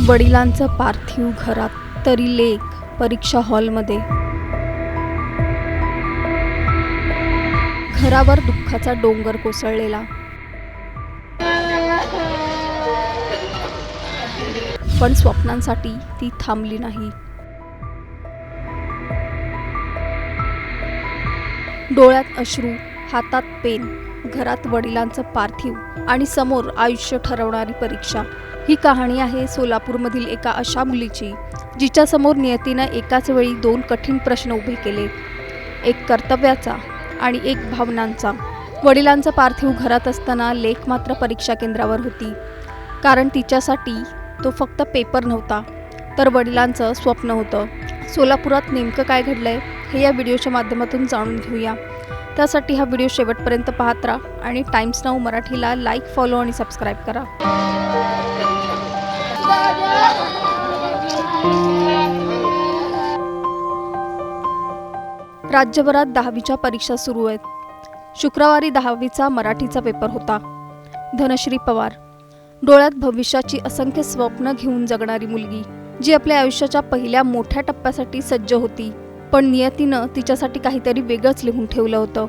वडिलांचं पार्थिव घरात, तरी लेक परीक्षा हॉलमध्ये. घरावर दुःखाचा डोंगर कोसळलेला. पण स्वप्नांसाठी ती थांबली नाही. डोळ्यात अश्रू, हातात पेन, घरात वडिलांचं पार्थिव आणि समोर आयुष्य ठरवणारी परीक्षा. ही कहाणी आहे सोलापूरमधील एका अशा मुलीची जिच्यासमोर नियतीनं एकाच वेळी दोन कठीण प्रश्न उभे केले, एक कर्तव्याचा आणि एक भावनांचा. वडिलांचं पार्थिव घरात असताना लेक मात्र परीक्षा केंद्रावर होती. कारण तिच्यासाठी तो फक्त पेपर नव्हता, तर वडिलांचं स्वप्न होतं. सोलापुरात नेमकं काय घडलंय हे या व्हिडिओच्या माध्यमातून जाणून घेऊया. त्यासाठी हा व्हिडिओ शेवटपर्यंत पाहत राहा आणि टाइम्स नाऊ मराठीला लाईक, फॉलो आणि सबस्क्राईब करा. राज्यभरात 10वीच्या परीक्षा सुरू आहेत. शुक्रवारी 10वीचा मराठीचा पेपर होता. धनश्री पवार, डोळ्यात भविष्याची असंख्य स्वप्न घेऊन जगणारी मुलगी, जी आपल्या आयुष्याच्या पहिल्या मोठ्या टप्प्यासाठी सज्ज होती. पण नियतीनं तिच्यासाठी काहीतरी वेगळंच लिहून ठेवलं होतं.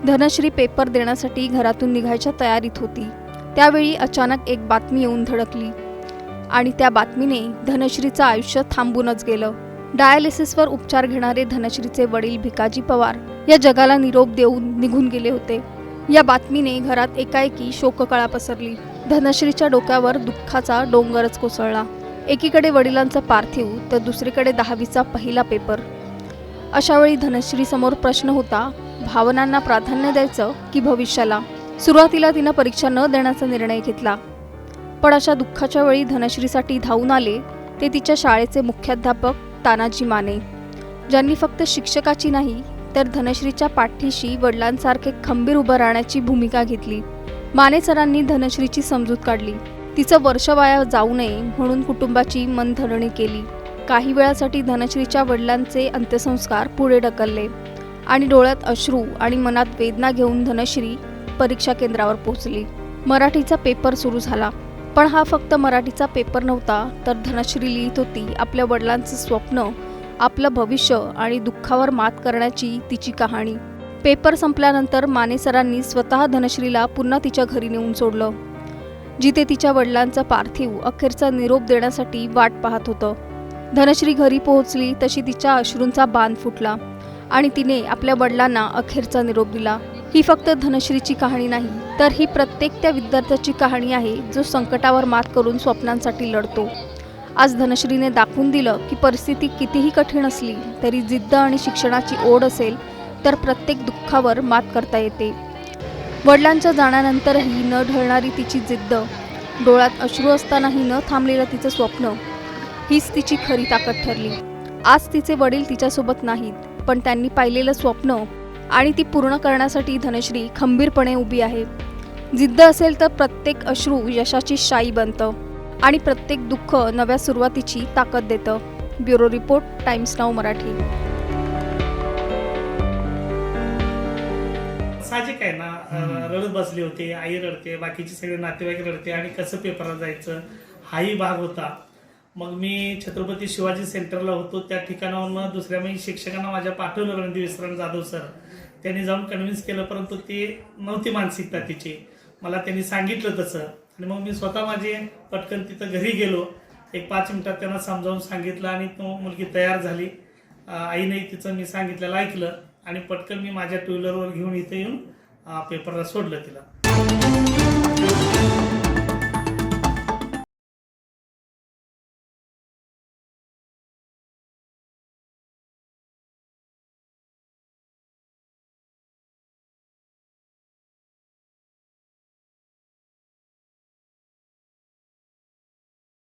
धनश्री पेपर देण्यासाठी घरातून निघायच्या तयारीत होती. त्यावेळी अचानक एक बातमी येऊन धडकली आणि त्या बातमीने धनश्रीचं आयुष्य थांबूनच गेलं. डायलिसिसवर उपचार घेणारे धनश्रीचे वडील भिकाजी पवार या जगाला निरोप देऊन निघून गेले होते. या बातमीने घरात एकाएकी शोककळा पसरली. धनश्रीच्या डोक्यावर दुःखाचा डोंगरच कोसळला. एकीकडे वडिलांचं पार्थिव, तर दुसरीकडे 10वीचा पहिला पेपर. अशावेळी धनश्रीसमोर प्रश्न होता, भावनांना प्राधान्य द्यायचं की भविष्याला. सुरुवातीला तिनं परीक्षा न देण्याचा निर्णय घेतला. पण अशा दुःखाच्या वेळी धनश्रीसाठी धावून आले ते तिच्या शाळेचे मुख्याध्यापक तानाजी माने, ज्यांनी फक्त शिक्षकाची नाही तर धनश्रीच्या पाठीशी वडिलांसारखे खंबीर उभं राहण्याची भूमिका घेतली. माने सरांनी धनश्रीची समजूत काढली. तिचं वर्ष वाया जाऊ नये म्हणून कुटुंबाची मनधरणी केली. काही वेळासाठी धनश्रीच्या वडिलांचे अंत्यसंस्कार पुढे ढकलले आणि डोळ्यात अश्रू आणि मनात वेदना घेऊन धनश्री परीक्षा केंद्रावर पोहोचली. मराठीचा पेपर सुरू झाला. पण हा फक्त मराठीचा पेपर नव्हता, तर धनश्री लिहित होती आपल्या वडिलांचं स्वप्न, आपलं भविष्य आणि दुःखावर मात करण्याची तिची कहाणी. पेपर संपल्यानंतर माने सरांनी स्वतः धनश्रीला पुन्हा तिच्या घरी नेऊन सोडलं, जिथे तिच्या वडिलांचं पार्थिव अखेरचा निरोप देण्यासाठी वाट पाहत होतं. धनश्री घरी पोहोचली तशी तिच्या अश्रूंचा बांध फुटला आणि तिने आपल्या वडिलांना अखेरचा निरोप दिला. ही फक्त धनश्रीची कहाणी नाही, तर ही प्रत्येक त्या विद्यार्थ्याची कहाणी आहे जो संकटावर मात करून स्वप्नांसाठी लढतो. आज धनश्रीने दाखवून दिलं की परिस्थिती कितीही कठीण असली तरी जिद्द आणि शिक्षणाची ओढ असेल तर प्रत्येक दुःखावर मात करता येते. वडिलांच्या जाण्यानंतरही न ढळणारी तिची जिद्द, डोळ्यात अश्रू असतानाही न थांबलेलं तिचं स्वप्न, हीच तिची खरी ताकद ठरली. आज तिचे वडील तिच्यासोबत नाहीत, पण त्यांनी पाहिलेलं स्वप्न आणि ती पूर्ण करण्यासाठी धनश्री खंबीरपणे उभी आहे. जिद्द असेल तर प्रत्येक अश्रू यशाची शाई बनतं आणि प्रत्येक दुःख नव्या सुरुवातीची ताकद देतं. Bureau report, times now Marathi. साहजिक आहे ना, रडत बसले होते, आई रडते, बाकीचे सगळे नातेवाईक रडते आणि कसं पेपरला जायचं हाही भाग होता. मग मी छत्रपती शिवाजी सेंटरला होतो. त्या ठिकाणावरून दुसऱ्या शिक्षकांना माझ्या पाठवलं, रणदीप विश्राम जाधव सर. त्यांनी जाऊन कन्व्हिन्स केलं, परंतु ते नव्हती मानसिकता तिची. मला त्यांनी सांगितलं तसं आणि मग मी स्वतः माझे पटकन तिथं घरी गेलो. एक 5 मिनिटात त्यांना समजावून सांगितलं आणि तो मुलगी तयार झाली. आईने तिचं मी सांगितलेलं ऐकलं आणि पटकन मी माझ्या 2 व्हीलरवर घेऊन इथे येऊन पेपरला सोडलं तिला.